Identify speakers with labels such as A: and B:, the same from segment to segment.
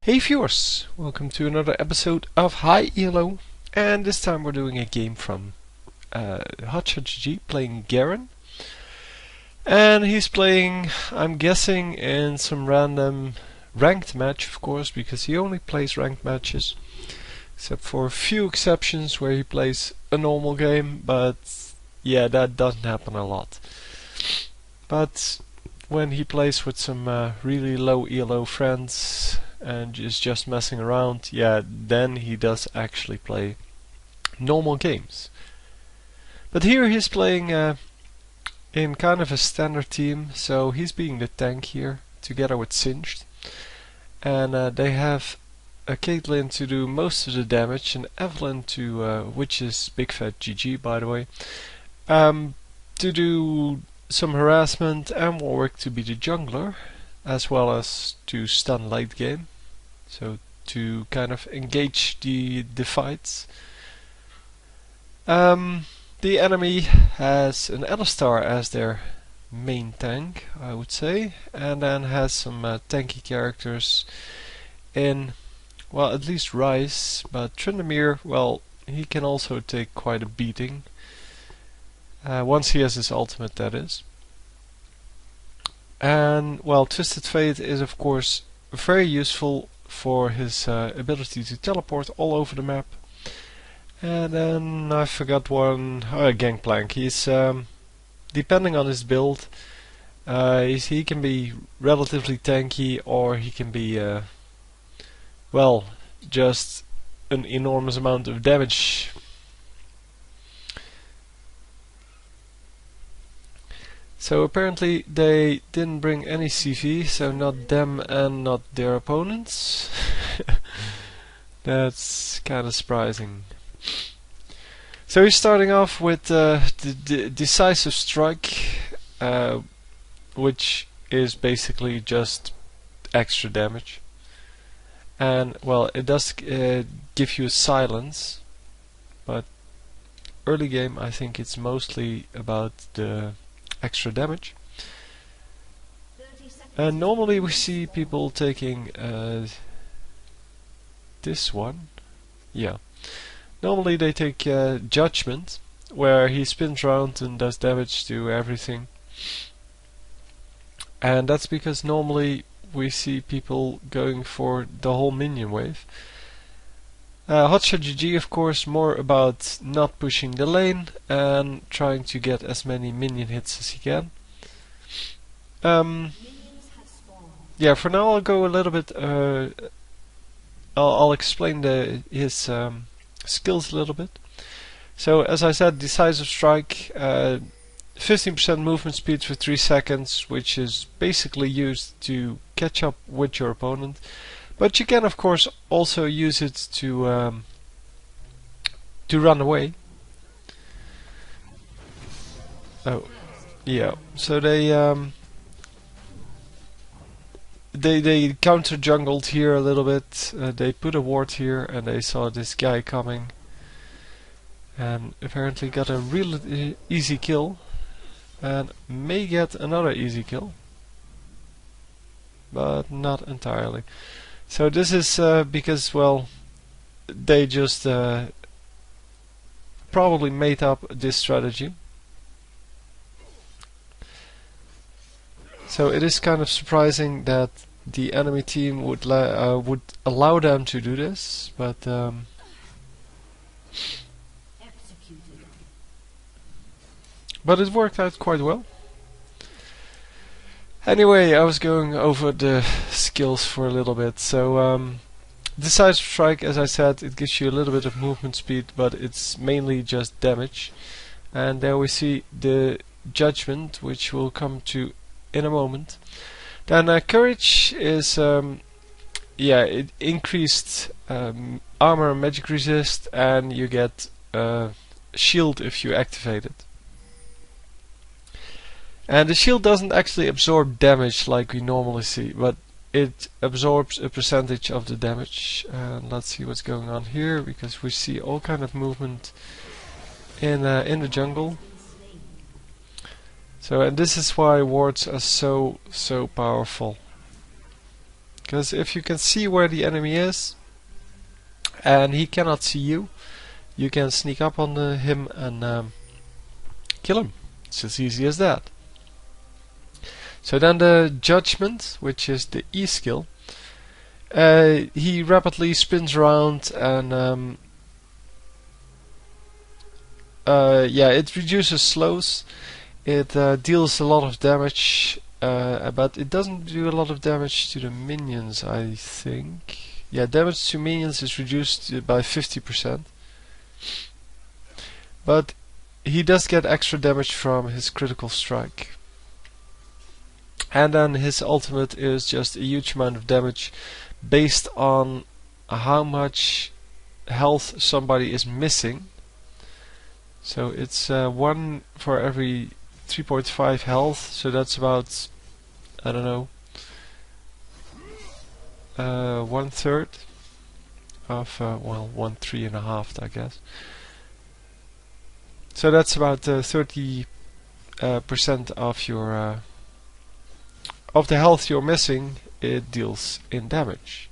A: Hey viewers, welcome to another episode of Hi ELO, and this time we're doing a game from HotshotGG playing Garen, and he's playing, I'm guessing, in some random ranked match, of course, because he only plays ranked matches, except for a few exceptions where he plays a normal game, but yeah, that doesn't happen a lot. But when he plays with some really low ELO friends and is just messing around, yeah, then he does actually play normal games. But here he's playing in kind of a standard team, so he's being the tank here, together with Singed. And they have a Caitlyn to do most of the damage, and Evelyn to, which is Big Fat GG by the way, to do some harassment, and Warwick to be the jungler, as well as to stun late game, so to kind of engage the fights. The enemy has an Alistar as their main tank, I would say, and then has some tanky characters in, well, at least Ryze, but Tryndamere, well, he can also take quite a beating. Once he has his ultimate, that is. And, well, Twisted Fate is of course very useful for his ability to teleport all over the map. And then I forgot one, Gangplank. He's, depending on his build, he can be relatively tanky, or he can be, well, just an enormous amount of damage. So apparently they didn't bring any CV, so not them and not their opponents. That's kind of surprising. So he's starting off with the Decisive Strike, which is basically just extra damage. And, well, it does give you silence, but early game I think it's mostly about the extra damage. And normally we see people taking this one. Yeah. Normally they take Judgment, where he spins around and does damage to everything. And that's because normally we see people going for the whole minion wave. HotshotGG, of course, more about not pushing the lane and trying to get as many minion hits as he can. Yeah, for now I'll go a little bit. I'll explain his skills a little bit. So, as I said, Decisive Strike, 15% movement speed for 3 seconds, which is basically used to catch up with your opponent. But you can, of course, also use it to run away. Oh, yeah. So they counter jungled here a little bit. They put a ward here, and they saw this guy coming, and apparently got a real easy kill, and may get another easy kill, but not entirely. So this is because, well, they just probably made up this strategy. So it is kind of surprising that the enemy team would allow them to do this, but it worked out quite well. Anyway, I was going over the skills for a little bit. So, Decisive Strike, as I said, it gives you a little bit of movement speed, but it's mainly just damage. And there we see the Judgment, which we'll come to in a moment. Then Courage is, yeah, it increased armor and magic resist, and you get shield if you activate it. And the shield doesn't actually absorb damage like we normally see, but it absorbs a percentage of the damage. And let's see what's going on here, because we see all kind of movement in the jungle. So, and this is why wards are so powerful. Because if you can see where the enemy is and he cannot see you, you can sneak up on him and kill him. It's as easy as that. So then the Judgment, which is the E skill, he rapidly spins around and yeah, it reduces slows. It deals a lot of damage, but it doesn't do a lot of damage to the minions, I think. Yeah, damage to minions is reduced by 50%. But he does get extra damage from his critical strike. And then his ultimate is just a huge amount of damage based on how much health somebody is missing. So it's 1 for every 3.5 health, so that's about, I don't know, 1/3 of, well, 1/3.5, I guess. So that's about 30% of your of the health you're missing. It deals in damage,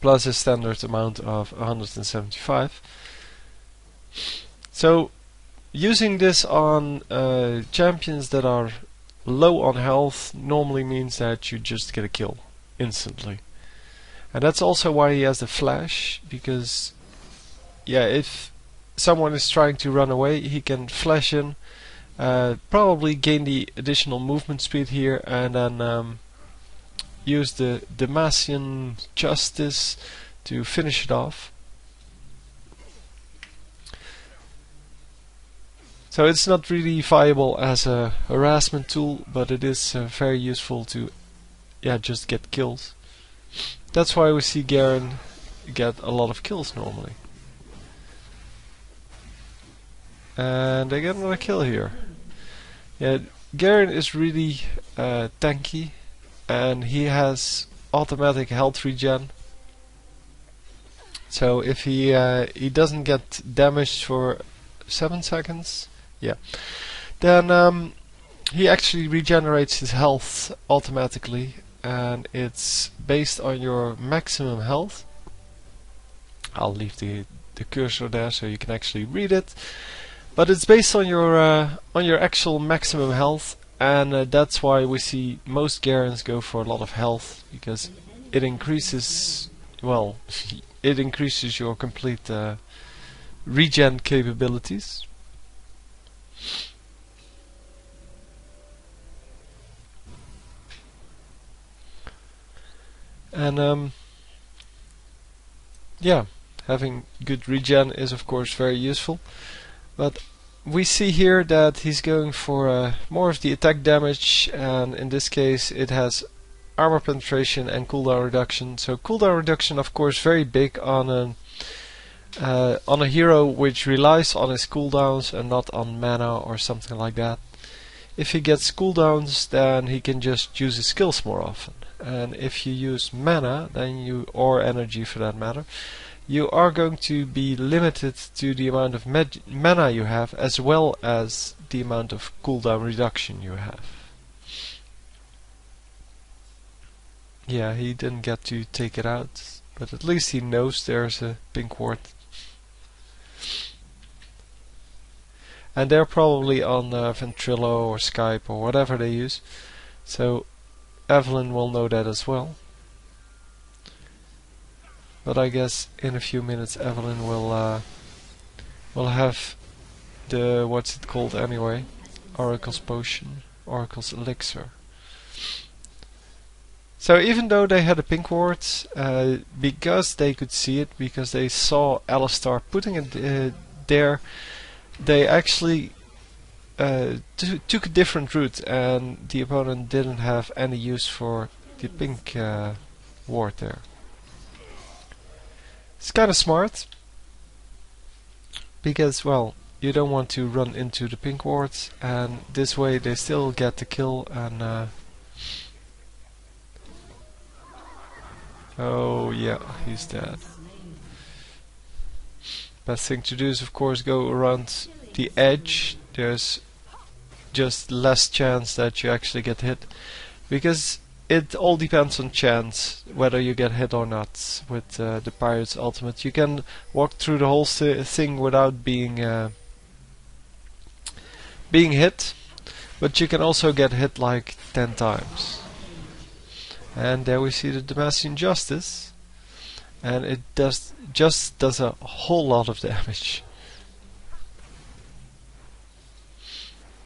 A: plus a standard amount of 175. So using this on champions that are low on health normally means that you just get a kill instantly. And that's also why he has the flash, because yeah, if someone is trying to run away, he can flash in, probably gain the additional movement speed here, and then use the Damascene Justice to finish it off. So it's not really viable as a harassment tool, but it is very useful to, yeah, just get kills. That's why we see Garen get a lot of kills normally. And they get another kill here. Yeah, Garen is really tanky, and he has automatic health regen. So if he doesn't get damaged for 7 seconds, yeah, then he actually regenerates his health automatically, and it's based on your maximum health. I'll leave the cursor there so you can actually read it. But it's based on your actual maximum health, and that's why we see most Garens go for a lot of health, because it increases, well, it increases your complete regen capabilities. And yeah, having good regen is of course very useful. But we see here that he's going for more of the attack damage, and in this case it has armor penetration and cooldown reduction. So cooldown reduction, of course, very big on a hero which relies on his cooldowns and not on mana or something like that. If he gets cooldowns, then he can just use his skills more often. And if you use mana, then or energy for that matter, you are going to be limited to the amount of mana you have, as well as the amount of cooldown reduction you have. Yeah, he didn't get to take it out, but at least he knows there's a pink ward. And they're probably on Ventrilo or Skype or whatever they use, so Evelyn will know that as well. But I guess in a few minutes Evelyn will have the, what's it called anyway, Oracle's Potion, Oracle's Elixir. So even though they had a pink ward, because they could see it, because they saw Alistar putting it there, they actually took a different route, and the opponent didn't have any use for the pink ward there. It's kind of smart, because, well, you don't want to run into the pink wards, and this way they still get the kill. And oh yeah, he's dead. Best thing to do is of course go around the edge. There's just less chance that you actually get hit, because it all depends on chance whether you get hit or not with the Pirate's ultimate. You can walk through the whole thing without being hit, but you can also get hit like 10 times. And there we see the Damascene Justice, and it just does a whole lot of damage.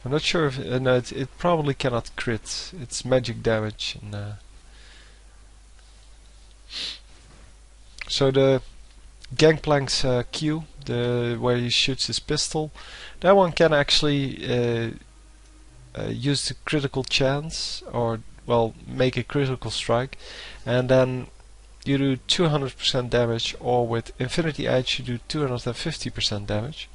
A: I'm not sure if no, it probably cannot crit. It's magic damage. And, so the Gangplank's Q, where he shoots his pistol, that one can actually use the critical chance, or well, make a critical strike, and then you do 200% damage, or with Infinity Edge you do 250% damage.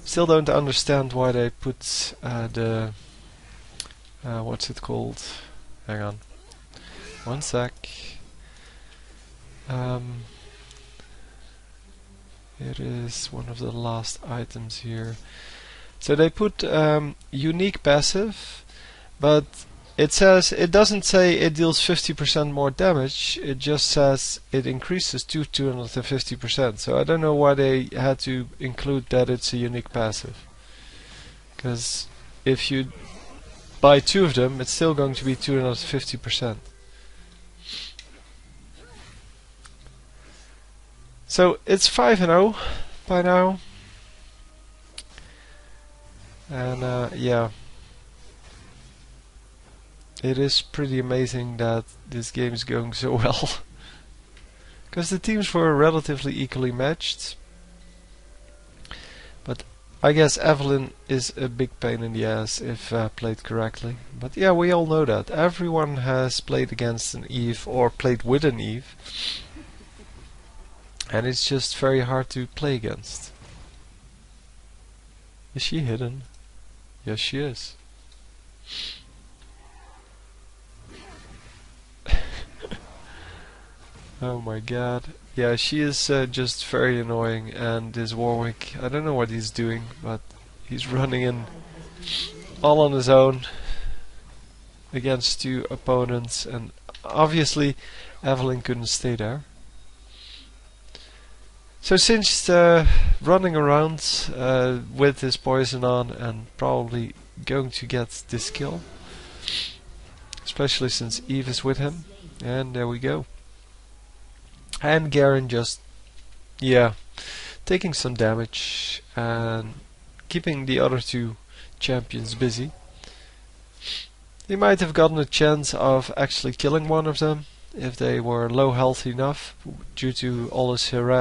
A: Still don't understand why they put the what's it called? Hang on, one sec. It is one of the last items here. So they put unique passive, but it doesn't say it deals 50% more damage. It just says it increases to 250%. So I don't know why they had to include that it's a unique passive. Because if you buy 2 of them, it's still going to be 250%. So it's 5-0 by now. And yeah. It is pretty amazing that this game is going so well. Because the teams were relatively equally matched. But I guess Evelyn is a big pain in the ass if played correctly. But yeah, we all know that. Everyone has played against an Eve or played with an Eve. And it's just very hard to play against. Is she hidden? Yes, she is. Oh my god. Yeah, she is just very annoying, and this Warwick, I don't know what he's doing, but he's running in all on his own against 2 opponents, and obviously Evelyn couldn't stay there. So since running around with his poison on and probably going to get this kill, especially since Eve is with him, and there we go. And Garen just, yeah, taking some damage and keeping the other 2 champions busy. He might have gotten a chance of actually killing one of them if they were low health enough due to all his harassment.